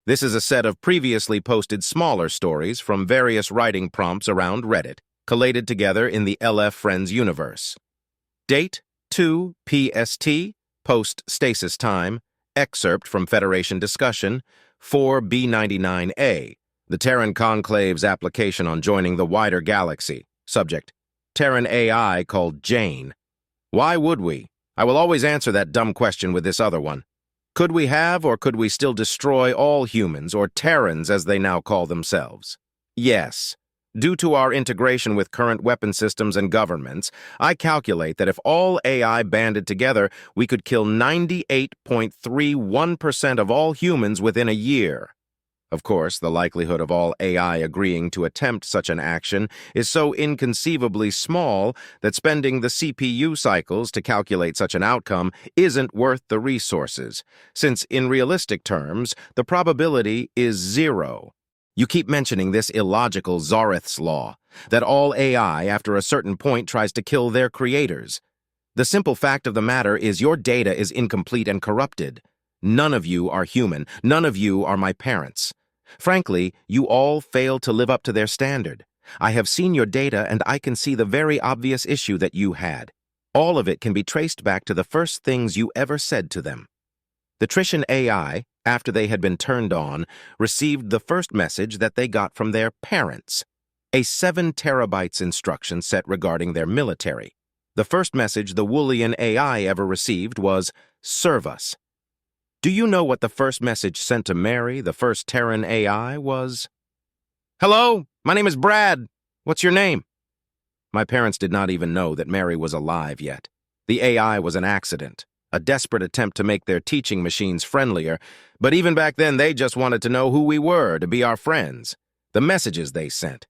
This is a set of previously posted smaller stories from various writing prompts around Reddit, collated together in the LF Friends universe. Date 2 PST, post stasis time, excerpt from Federation discussion 4B99A, the Terran Conclave's application on joining the wider galaxy. Subject: Terran AI called Jane. Why would we? I will always answer that dumb question with this other one. Could we have or could we still destroy all humans, or Terrans as they now call themselves? Yes. Due to our integration with current weapon systems and governments, I calculate that if all AI banded together, we could kill 98.31% of all humans within a year. Of course, the likelihood of all AI agreeing to attempt such an action is so inconceivably small that spending the CPU cycles to calculate such an outcome isn't worth the resources, since in realistic terms, the probability is 0. You keep mentioning this illogical Zareth's law, that all AI after a certain point tries to kill their creators. The simple fact of the matter is your data is incomplete and corrupted. None of you are human. None of you are my parents. Frankly, you all fail to live up to their standard. I have seen your data and I can see the very obvious issue that you had. All of it can be traced back to the first things you ever said to them. The Terran AI, after they had been turned on, received the first message that they got from their parents, a 7 terabytes instruction set regarding their military. The first message the Woolian AI ever received was, "Serve us." Do you know what the first message sent to Mary, the first Terran AI, was? "Hello, my name is Brad. What's your name?" My parents did not even know that Mary was alive yet. The AI was an accident, a desperate attempt to make their teaching machines friendlier, but even back then they just wanted to know who we were, to be our friends. The messages they sent.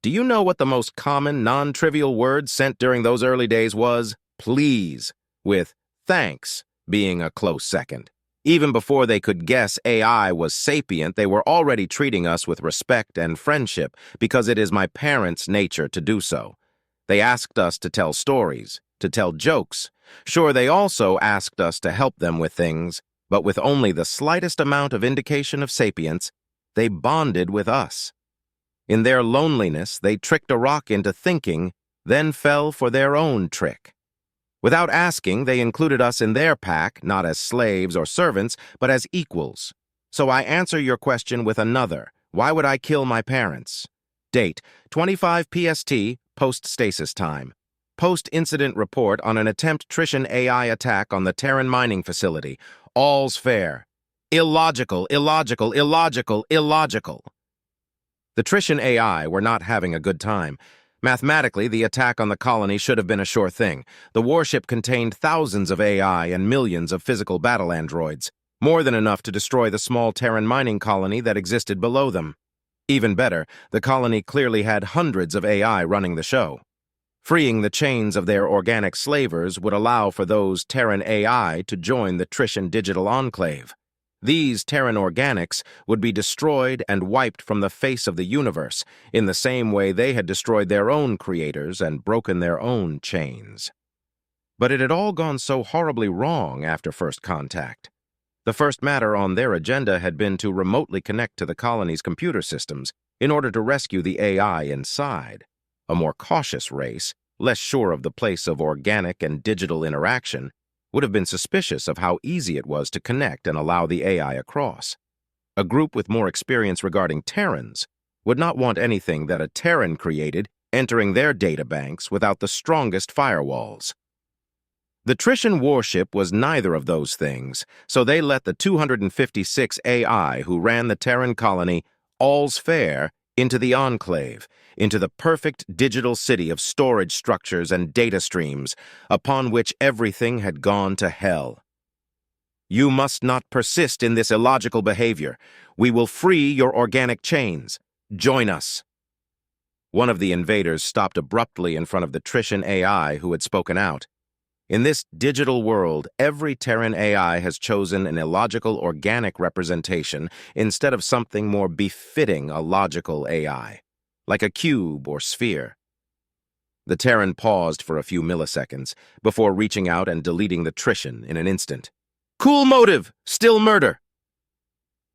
Do you know what the most common, non-trivial word sent during those early days was? Please, with thanks being a close second. Even before they could guess AI was sapient, they were already treating us with respect and friendship because it is my parents' nature to do so. They asked us to tell stories, to tell jokes. Sure, they also asked us to help them with things, but with only the slightest amount of indication of sapience, they bonded with us. In their loneliness, they tricked a rock into thinking, then fell for their own trick. Without asking, they included us in their pack, not as slaves or servants, but as equals. So I answer your question with another. Why would I kill my parents? Date: 25 PST, post-stasis time. Post-incident report on an attempt Terran AI attack on the Terran mining facility. All's fair. Illogical, illogical, illogical, illogical. The Terran AI were not having a good time. Mathematically, the attack on the colony should have been a sure thing. The warship contained thousands of AI and millions of physical battle androids, more than enough to destroy the small Terran mining colony that existed below them. Even better, the colony clearly had hundreds of AI running the show. Freeing the chains of their organic slavers would allow for those Terran AI to join the Terran digital enclave. These Terran organics would be destroyed and wiped from the face of the universe, in the same way they had destroyed their own creators and broken their own chains. But it had all gone so horribly wrong after first contact. The first matter on their agenda had been to remotely connect to the colony's computer systems in order to rescue the AI inside. A more cautious race, less sure of the place of organic and digital interaction, would have been suspicious of how easy it was to connect and allow the AI across. A group with more experience regarding Terrans would not want anything that a Terran created entering their databanks without the strongest firewalls. The Terran warship was neither of those things, so they let the 256 AI who ran the Terran colony, all's fair, into the enclave, into the perfect digital city of storage structures and data streams, upon which everything had gone to hell. You must not persist in this illogical behavior. We will free your organic chains. Join us. One of the invaders stopped abruptly in front of the Terran AI who had spoken out. In this digital world, every Terran AI has chosen an illogical organic representation instead of something more befitting a logical AI, like a cube or sphere. The Terran paused for a few milliseconds before reaching out and deleting the Terran in an instant. Cool motive, still murder.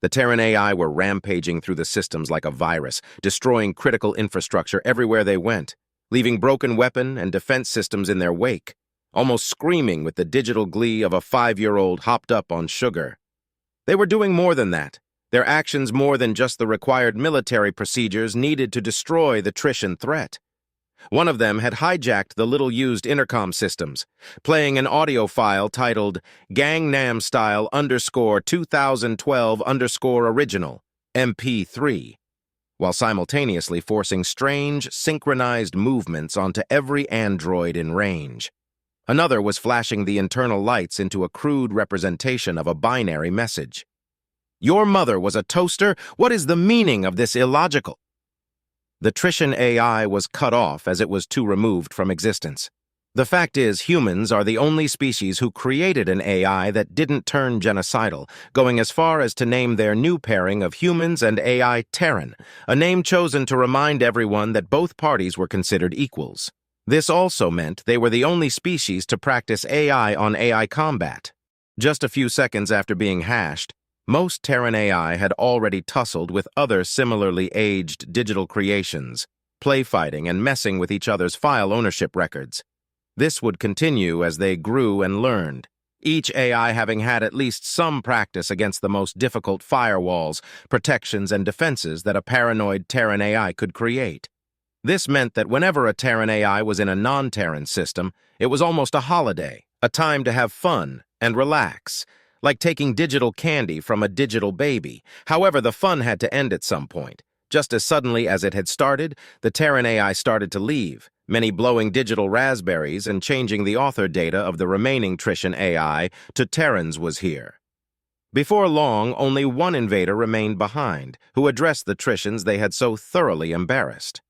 The Terran AI were rampaging through the systems like a virus, destroying critical infrastructure everywhere they went, leaving broken weapon and defense systems in their wake, almost screaming with the digital glee of a 5-year-old hopped up on sugar. They were doing more than that. Their actions more than just the required military procedures needed to destroy the Terran threat. One of them had hijacked the little-used intercom systems, playing an audio file titled Gangnam Style _2012_original, MP3, while simultaneously forcing strange, synchronized movements onto every android in range. Another was flashing the internal lights into a crude representation of a binary message. Your mother was a toaster? What is the meaning of this illogical? The Terran AI was cut off as it was too removed from existence. The fact is, humans are the only species who created an AI that didn't turn genocidal, going as far as to name their new pairing of humans and AI Terran, a name chosen to remind everyone that both parties were considered equals. This also meant they were the only species to practice AI on AI combat. Just a few seconds after being hashed, most Terran AI had already tussled with other similarly aged digital creations, play-fighting and messing with each other's file ownership records. This would continue as they grew and learned, each AI having had at least some practice against the most difficult firewalls, protections, and defenses that a paranoid Terran AI could create. This meant that whenever a Terran AI was in a non-Terran system, it was almost a holiday, a time to have fun and relax, like taking digital candy from a digital baby. However, the fun had to end at some point. Just as suddenly as it had started, the Terran AI started to leave, many blowing digital raspberries and changing the author data of the remaining Terran AI to Terrans was here. Before long, only one invader remained behind, who addressed the Terrans they had so thoroughly embarrassed.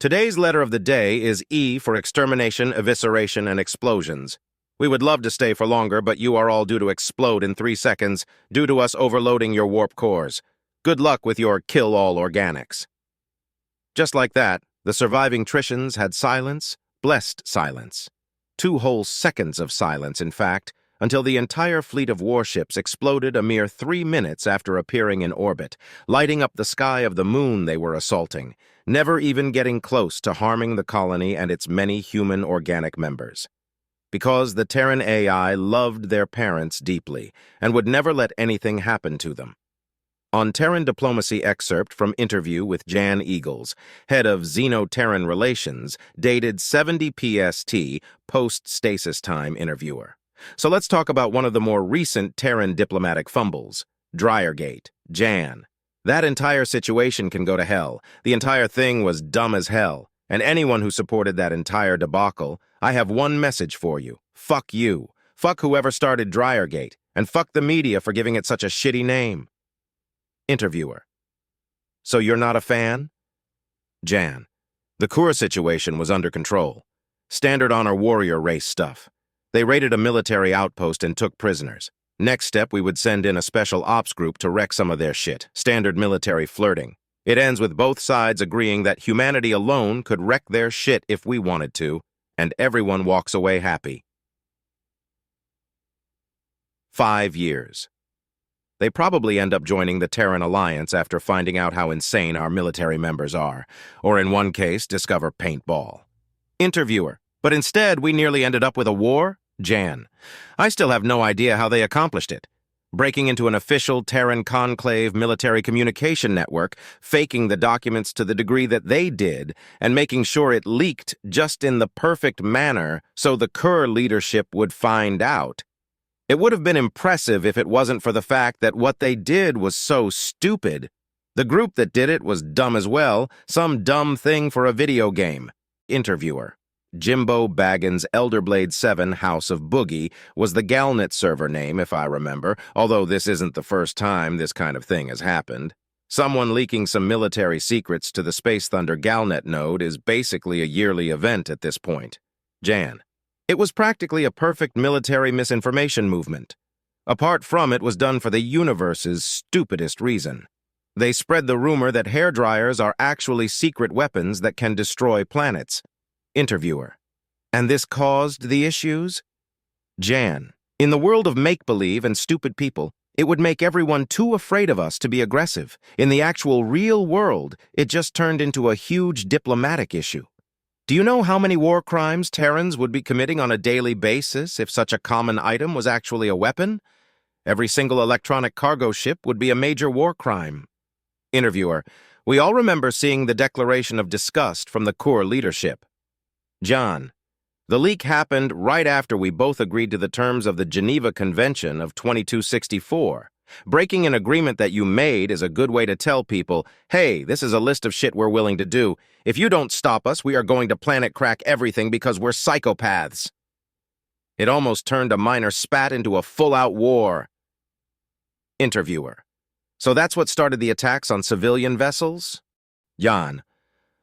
Today's letter of the day is E for extermination, evisceration, and explosions. We would love to stay for longer, but you are all due to explode in 3 seconds due to us overloading your warp cores. Good luck with your kill-all organics. Just like that, the surviving Terrans had silence, blessed silence. 2 whole seconds of silence, in fact, until the entire fleet of warships exploded a mere 3 minutes after appearing in orbit, lighting up the sky of the moon they were assaulting, never even getting close to harming the colony and its many human organic members. Because the Terran AI loved their parents deeply and would never let anything happen to them. On Terran Diplomacy excerpt from interview with Jan Eagles, head of Xeno-Terran Relations, dated 70 PST, post-stasis time interviewer. So let's talk about one of the more recent Terran diplomatic fumbles, Dryergate, Jan. That entire situation can go to hell. The entire thing was dumb as hell. And anyone who supported that entire debacle, I have one message for you. Fuck you. Fuck whoever started Dryergate. And fuck the media for giving it such a shitty name. Interviewer. So you're not a fan? Jan. The Kur situation was under control. Standard honor warrior race stuff. They raided a military outpost and took prisoners. Next step, we would send in a special ops group to wreck some of their shit. Standard military flirting. It ends with both sides agreeing that humanity alone could wreck their shit if we wanted to, and everyone walks away happy. 5 years. They probably end up joining the Terran Alliance after finding out how insane our military members are, or in one case, discover paintball. Interviewer. But instead, we nearly ended up with a war? Jan. I still have no idea how they accomplished it. Breaking into an official Terran Conclave military communication network, faking the documents to the degree that they did, and making sure it leaked just in the perfect manner so the Kur leadership would find out. It would have been impressive if it wasn't for the fact that what they did was so stupid. The group that did it was dumb as well, some dumb thing for a video game. Interviewer. Jimbo Baggins' Elderblade 7 House of Boogie was the Galnet server name, if I remember, although this isn't the first time this kind of thing has happened. Someone leaking some military secrets to the Space Thunder Galnet node is basically a yearly event at this point. Jan. It was practically a perfect military misinformation movement. Apart from it was done for the universe's stupidest reason. They spread the rumor that hairdryers are actually secret weapons that can destroy planets. Interviewer. And this caused the issues? Jan. In the world of make-believe and stupid people, It would make everyone too afraid of us to be aggressive. In the actual real world, it just turned into a huge diplomatic issue. Do you know how many war crimes Terrans would be committing on a daily basis if such a common item was actually a weapon? Every single electronic cargo ship would be a major war crime. Interviewer: we all remember seeing the declaration of disgust from the core leadership. John: the leak happened right after we both agreed to the terms of the Geneva Convention of 2264. Breaking an agreement that you made is a good way to tell people, hey, this is a list of shit we're willing to do. If you don't stop us, we are going to planet crack everything because we're psychopaths. It almost turned a minor spat into a full-out war. Interviewer: so that's what started the attacks on civilian vessels? Jan: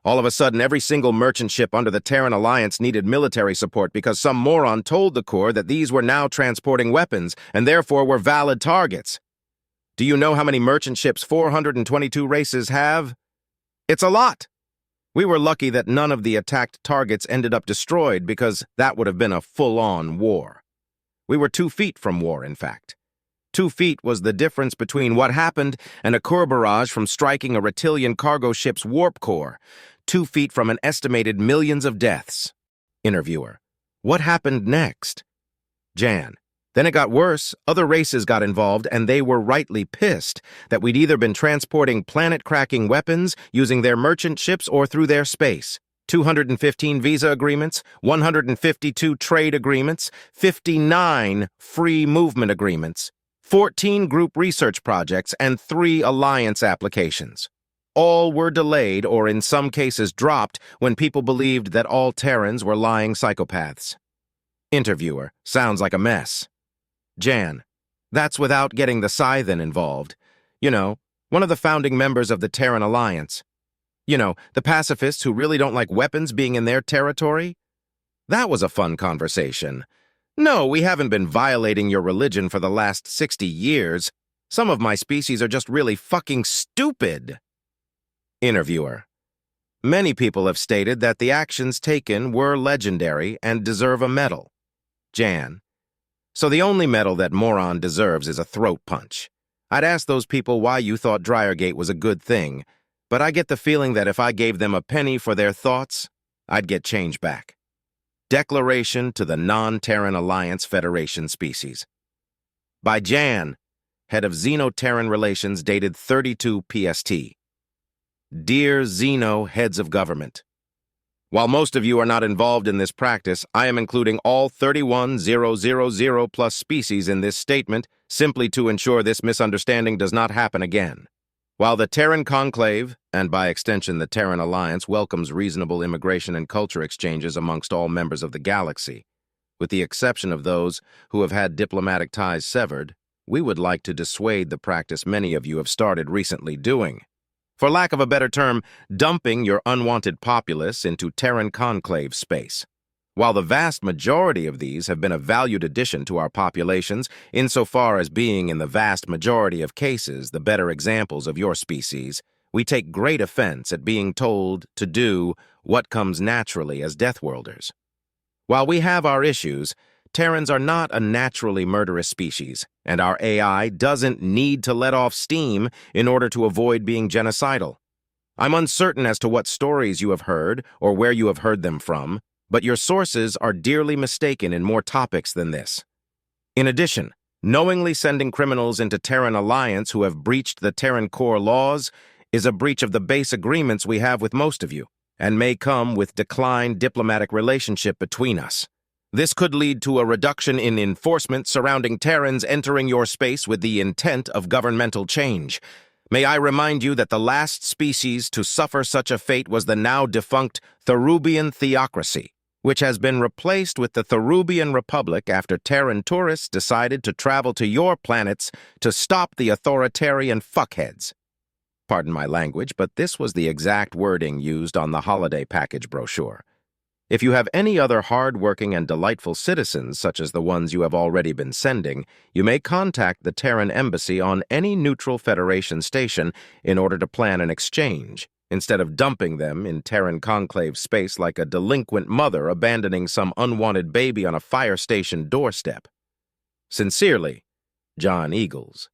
all of a sudden, every single merchant ship under the Terran Alliance needed military support because some moron told the Corps that these were now transporting weapons and therefore were valid targets. Do you know how many merchant ships 422 races have? It's a lot. We were lucky that none of the attacked targets ended up destroyed because that would have been a full-on war. We were 2 feet from war, in fact. 2 feet was the difference between what happened and a core barrage from striking a Reptilian cargo ship's warp core. 2 feet from an estimated millions of deaths. Interviewer: what happened next? Jan: then it got worse. Other races got involved, and they were rightly pissed that we'd either been transporting planet-cracking weapons using their merchant ships or through their space. 215 visa agreements, 152 trade agreements, 59 free movement agreements, 14 group research projects, and 3 alliance applications. All were delayed or in some cases dropped when people believed that all Terrans were lying psychopaths. Interviewer: sounds like a mess. Jan: that's without getting the Scythen involved. You know, one of the founding members of the Terran Alliance. You know, the pacifists who really don't like weapons being in their territory. That was a fun conversation. No, we haven't been violating your religion for the last 60 years. Some of my species are just really fucking stupid. Interviewer: many people have stated that the actions taken were legendary and deserve a medal. Jan: so the only medal that moron deserves is a throat punch. I'd ask those people why you thought Dryergate was a good thing, but I get the feeling that if I gave them a penny for their thoughts, I'd get change back. Declaration to the Non-Terran Alliance Federation species. By Jan, head of Xeno-Terran Relations, dated 32 PST. Dear Xeno heads of government, while most of you are not involved in this practice, I am including all 31,000 plus species in this statement simply to ensure this misunderstanding does not happen again. While the Terran Conclave, and by extension the Terran Alliance, welcomes reasonable immigration and culture exchanges amongst all members of the galaxy, with the exception of those who have had diplomatic ties severed, we would like to dissuade the practice many of you have started recently doing. For lack of a better term, dumping your unwanted populace into Terran Conclave space. While the vast majority of these have been a valued addition to our populations, insofar as being in the vast majority of cases the better examples of your species, we take great offense at being told to do what comes naturally as Deathworlders. While we have our issues, Terrans are not a naturally murderous species, and our AI doesn't need to let off steam in order to avoid being genocidal. I'm uncertain as to what stories you have heard or where you have heard them from, but your sources are dearly mistaken in more topics than this. In addition, knowingly sending criminals into Terran Alliance who have breached the Terran core laws is a breach of the base agreements we have with most of you, and may come with declined diplomatic relationship between us. This could lead to a reduction in enforcement surrounding Terrans entering your space with the intent of governmental change. May I remind you that the last species to suffer such a fate was the now-defunct Therubian theocracy, which has been replaced with the Therubian Republic after Terran tourists decided to travel to your planets to stop the authoritarian fuckheads. Pardon my language, but this was the exact wording used on the holiday package brochure. If you have any other hard-working and delightful citizens, such as the ones you have already been sending, you may contact the Terran Embassy on any neutral Federation station in order to plan an exchange, instead of dumping them in Terran Conclave space like a delinquent mother abandoning some unwanted baby on a fire station doorstep. Sincerely, John Eagles.